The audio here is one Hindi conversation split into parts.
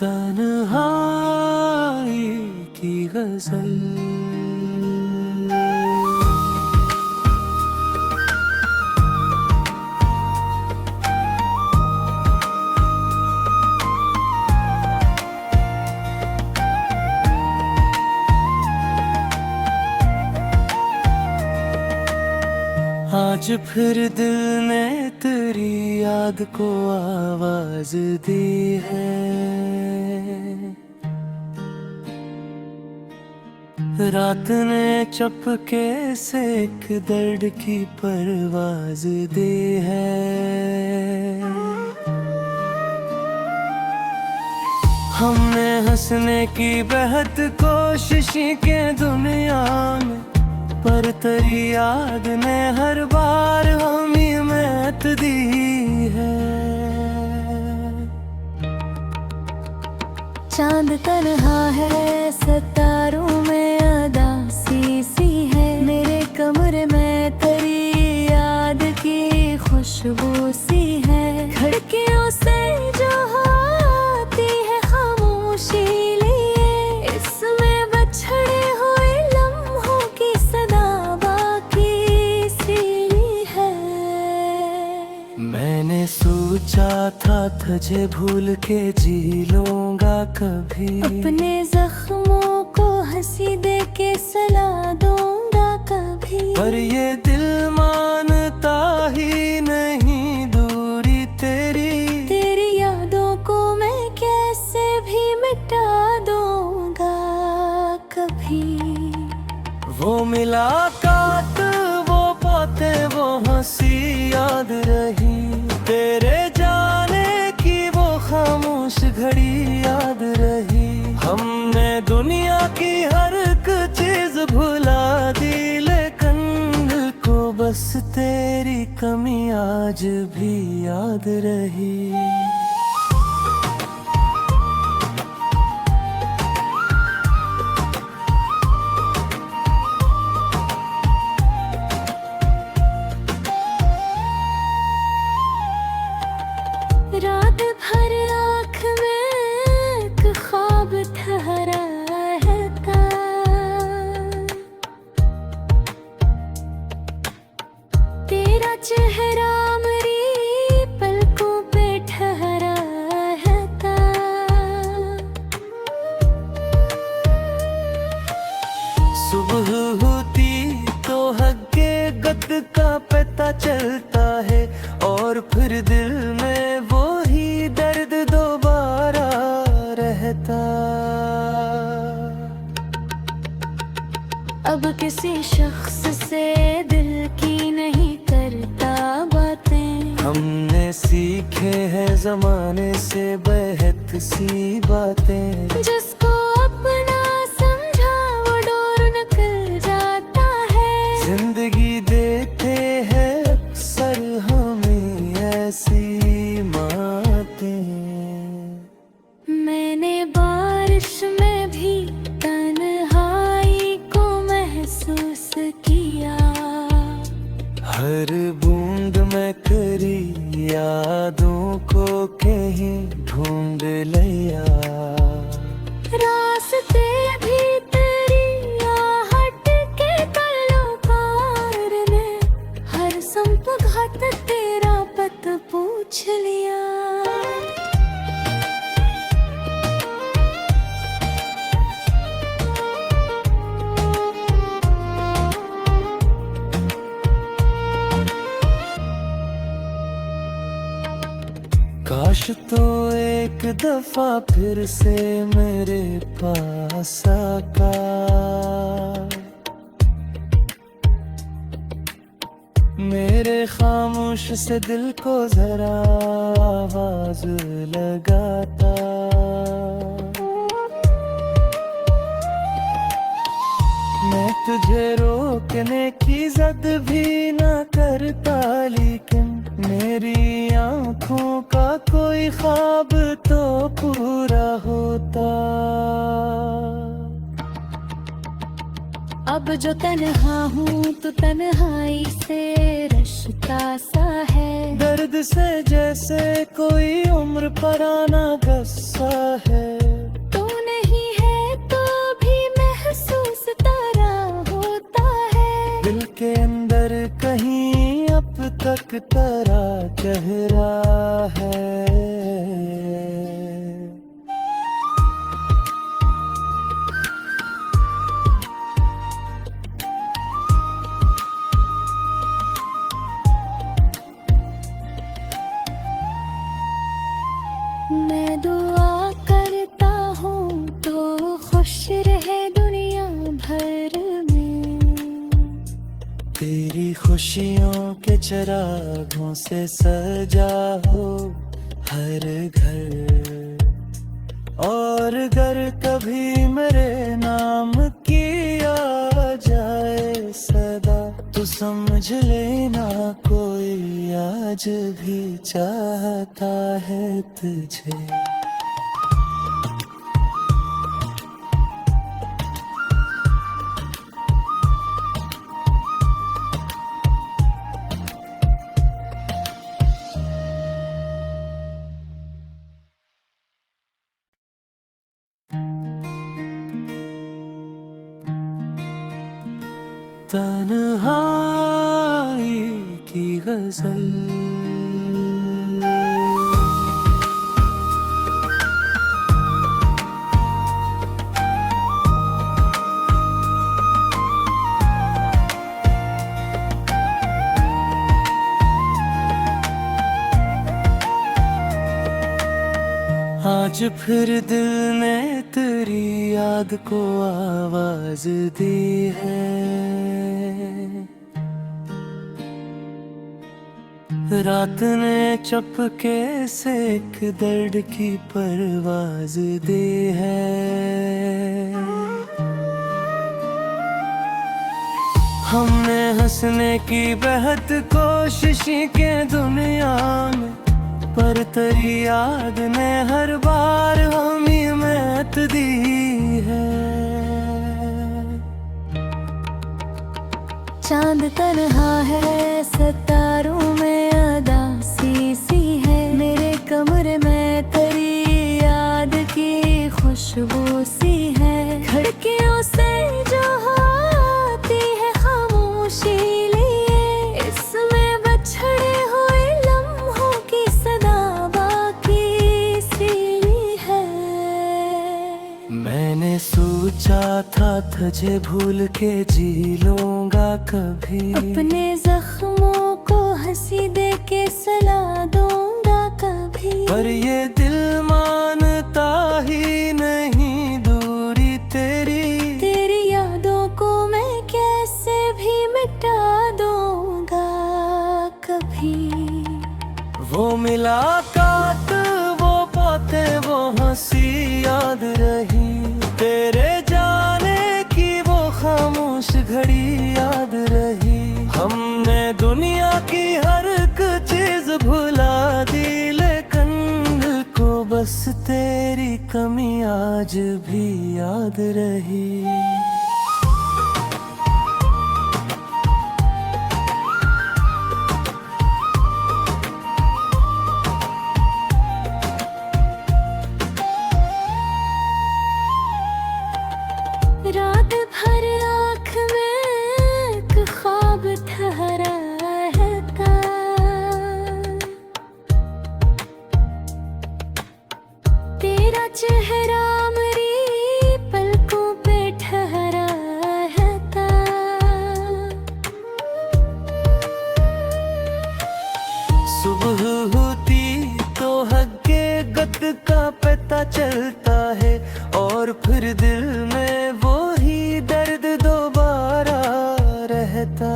तन्हाई की गजल। आज फिर दिल ने तेरी याद को आवाज दी है। रात ने चपके से एक दर्द की परवाज दी है। हमने हंसने की बेहद कोशिश की दुनिया में, पर तेरी याद ने हर बार हमें मैत दी है। चांद तन्हा है सितारों में अदासी सी है। मेरे कमरे में तेरी याद की खुशबू सी है। खिड़कियों से जो आती है खामोशी लिए, इसमें बछड़े हुए लम्हों की सदा बाकी सी है। मैंने सोचा था तुझे भूल के जी लूंगा कभी, अपने जख्मों को हंसी दे के सला दूंगा कभी। पर ये दिल मानता ही नहीं दूरी तेरी। तेरी यादों को मैं कैसे भी मिटा दूंगा कभी। वो मुलाकात, वो बातें, वो हंसी याद रही। तेरे जाने की वो खामोश घड़ी याद रही। हमने दुनिया की हर एक चीज भुला दी, लेकिन दिल को बस तेरी कमी आज भी याद रही। रात भर आँख में एक ख्वाब ठहरा रहता। तेरा चेहरा मेरी पलकों पे ठहरा रहता। सुबह होती तो हकीकत का पता चलता है, और फिर दिल में वो ही दर्द दोबारा रहता। अब किसी शख्स से दिल की नहीं करता बातें। हमने सीखे हैं जमाने से बेहद सी बातें। जिसको अपना समझा वो डोर निकल जाता है। जिंदगी देते हैं अक्सर हमें ऐसी बातें। मैंने बारिश में भी तन्हाई को महसूस किया। हर बूंद में करी यादों को कहीं ढूंढ लिया। रास्ते भी तेरी आहट के तल्लोकार ने, हर संपघात तेरा पत पूछ लिया। काश तो एक दफा फिर से मेरे पास आका। मेरे खामोश से दिल को जरा आवाज लगाता। मैं तुझे रोकने की जद भी ना करता, लेकिन मेरी आँखों का कोई ख्वाब तो पूरा होता। अब जो तन्हा हूँ तो तन्हाई से रश्ता सा है। दर्द से जैसे कोई उम्र पुराना गस्सा है। तू नहीं है तो भी महसूस तारा होता है। दिल के अंदर कहीं अब तक तारा चेहरा है। मैं दुआ करता हूँ तो खुश रहे दुनिया भर में। तेरी खुशियों के चिरागों से सजा हो हर घर। और अगर कभी मेरे नाम किया जाए सदा, तो समझ लेना कोई आज भी चाहता है तुझे। तन्हाई की गजल, आज फिर दिल ने तेरी याद को आवाज दी है। रात ने चुपके से एक दर्द की परवाज दी है। हमने हंसने की बेहद कोशिश की दुनिया में, पर तेरी याद ने हर बार हमें महत दी है। चांद तन्हा है सितारों में अदासी सी है। मेरे कमरे में तेरी याद की खुशबू सी है। खिड़कियों से जो आती है खामोशी लिए, इसमें बछड़े हुए लम्हों की सदा बाकी सी है। मैंने सोचा था तुझे भूल के जी लूंगा कभी। अपने जख्मों को हंसी दे के सला दूंगा कभी। पर ये दिल मानता ही नहीं दूरी तेरी। तेरी यादों को मैं कैसे भी मिटा दूंगा कभी। वो मुलाकात, वो बातें, वो हंसी याद रही। तेरे जाने की वो खामोश घड़ी याद रही। हमने दुनिया की हर एक चीज भुला दी, लेकिन दिल को बस तेरी कमी आज भी याद रही। रात भर आँख में एक ख्वाब ठहरा रहता। तेरा चेहरा मेरी पलकों पे ठहरा रहता। सुबह होती तो हकीकत का पता चलता है, और फिर दिल में वो ही दर्द दोबारा रहता।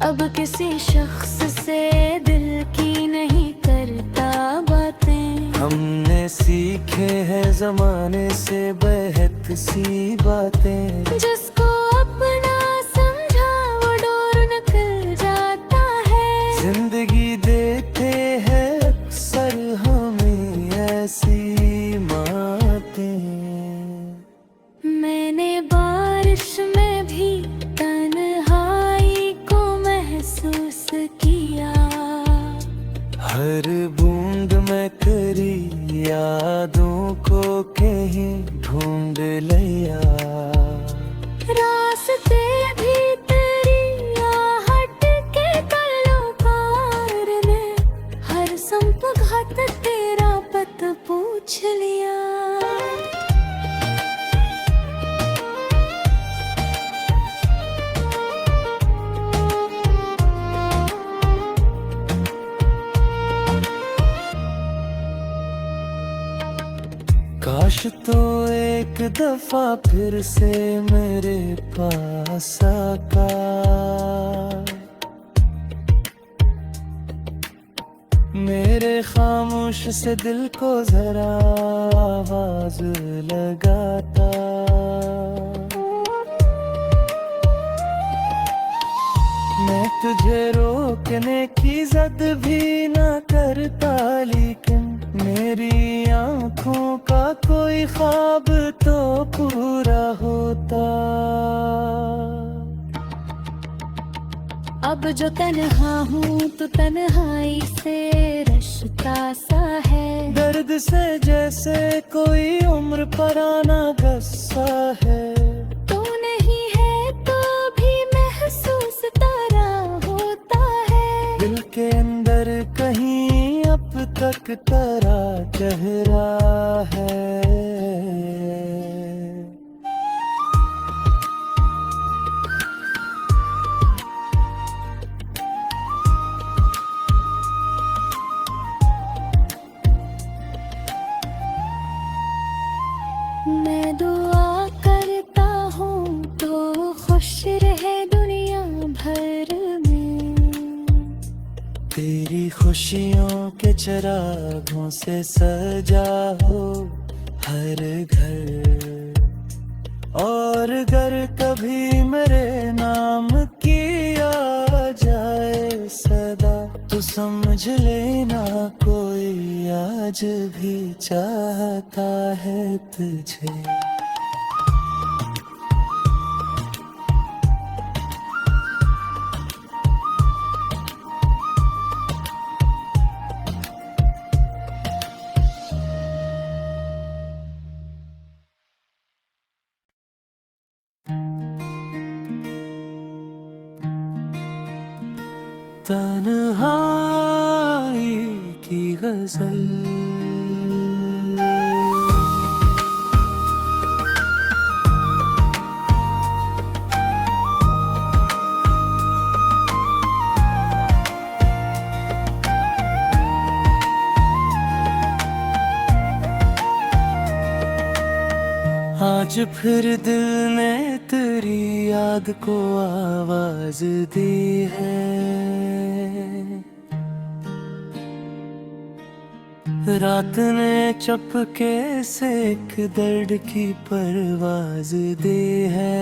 अब किसी शख्स से दिल की नहीं करता बातें। हमने सीखे हैं जमाने से बेहद सी बातें। जिसको अपना समझा वो डोर निकल जाता है। जिंदगी देते हैं अक्सर हमें ऐसी बातें। मैंने बारिश में भी तन्हाई को तो एक दफा फिर से मेरे पास आका। मेरे खामोश से दिल को जरा आवाज लगाता। मैं तुझे रोकने की जद भी ना करता, लेकिन मेरी आँखों का कोई ख्वाब तो पूरा होता। अब जो तन्हा हूँ तो तन्हाई से रश्ता सा है। दर्द से जैसे कोई उम्र पराना गस्सा है। तू नहीं है तो भी महसूस तारा होता है। दिल के अंदर कहीं अब तक तेरा चेहरा है। मैं दुआ करता हूँ तो खुश रहे दुनिया भर में। तेरी खुशियों के चिरागों से सजा हो हर घर। और अगर कभी मेरे नाम की आ जाए सदा, तो समझ लेना कोई आज भी चाहता है तुझे। तन्हाई की गजल। आज फिर दिल ने तेरी याद को आवाज दी है। रात ने चपके से एक दर्द की परवाज दी है।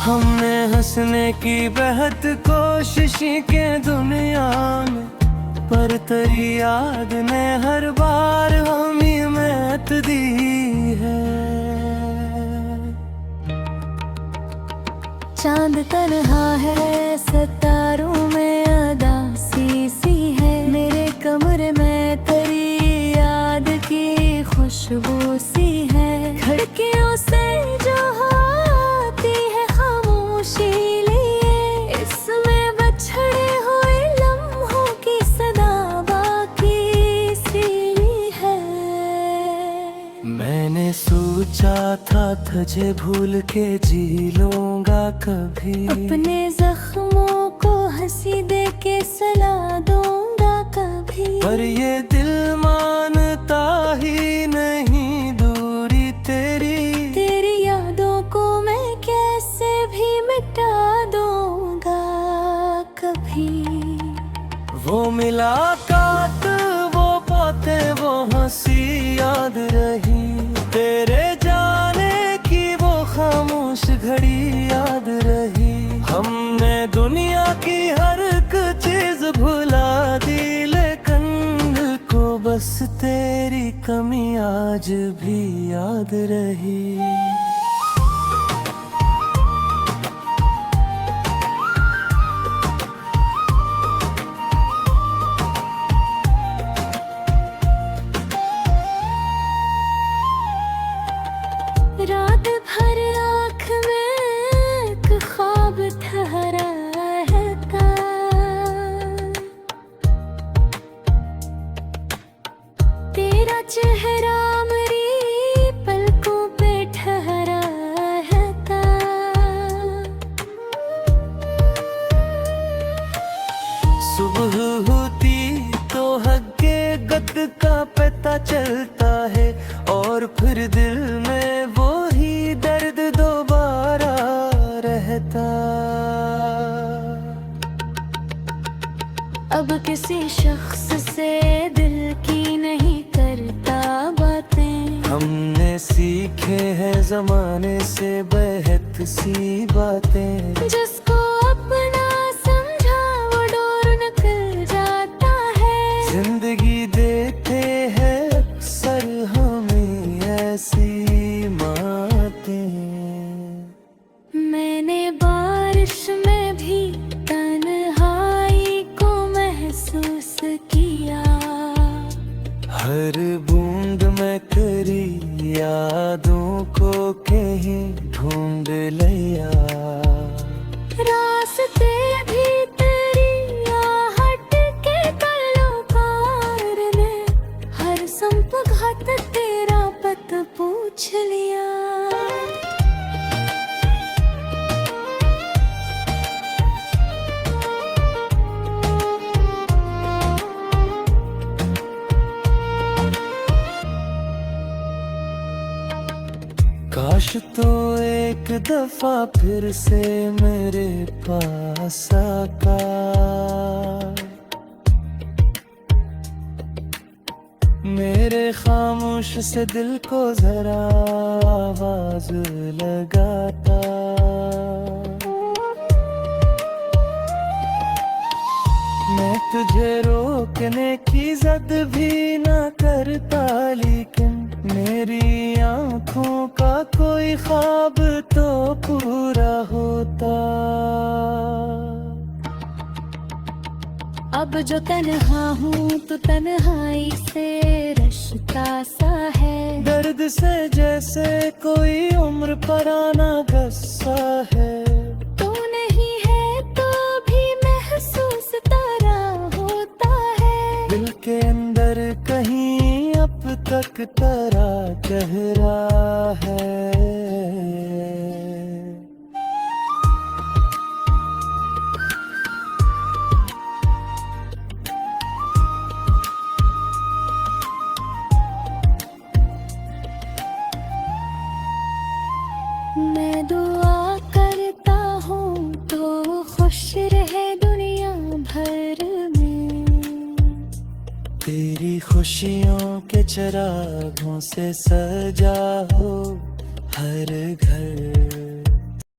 हमने हंसने की बेहद कोशिश की दुनिया में, पर तेरी याद ने हर बार हमें महत दी है। चांद तन्हा है सितारों में अदासी सी है। मेरे कमरे में तेरी याद की खुशबू सी है। खिड़कियों से जो आती है खामोशी लिए, इसमें बछड़े हुए लम्हों की सदा बाकी सी है। मैंने सोचा था तुझे भूल के जी लूंगा कभी। अपने जख्मों को हंसी दे के सला दूंगा कभी। पर ये दिल मानता ही नहीं दूरी तेरी। तेरी यादों को मैं कैसे भी मिटा दूंगा कभी। वो मुलाकात, वो बातें, वो हंसी याद रही। तेरे जाने की वो खामोश घड़ी याद रही। हमने दुनिया की हर एक चीज भुला दी, लेकिन दिल को बस तेरी कमी आज भी याद रही। रात भर आँख में एक ख्वाब ठहरा रहता। तेरा चेहरा मेरी पलकों पे ठहरा अब किसी शख्स से दिल की नहीं करता बातें। हमने सीखे हैं जमाने से बेहद सी बातें। जिसको अपना समझा वो डोर निकल जाता है। जिंदगी देते हैं अक्सर हमें ऐसी बातें। मैंने बारिश में भी तन्हाई को महसूस किया। हर बूंद में करी यादों को कहीं ढूंढ लिया। रास्ते भी तेरी आहट के ताल्लुकार ने हर संपघात तेरा पत पूछ लिया। काश तो एक दफा फिर से मेरे पास आका। मेरे खामोश से दिल को जरा आवाज लगाता। मैं तुझे रोकने की जद भी ना करता, लेकिन मेरी आँखों का कोई ख्वाब तो पूरा होता। अब जो तन्हा हूँ तो तन्हाई से रश्ता सा है। दर्द से जैसे कोई उम्र पराना गस्सा है। तू नहीं है तो भी महसूस तारा होता है। दिल के अंदर कहीं अब तक तेरा चेहरा है। मैं दुआ करता हूँ तो खुश रहे दुनिया भर में। तेरी खुशियों के चिरागों से सजा हो हर घर।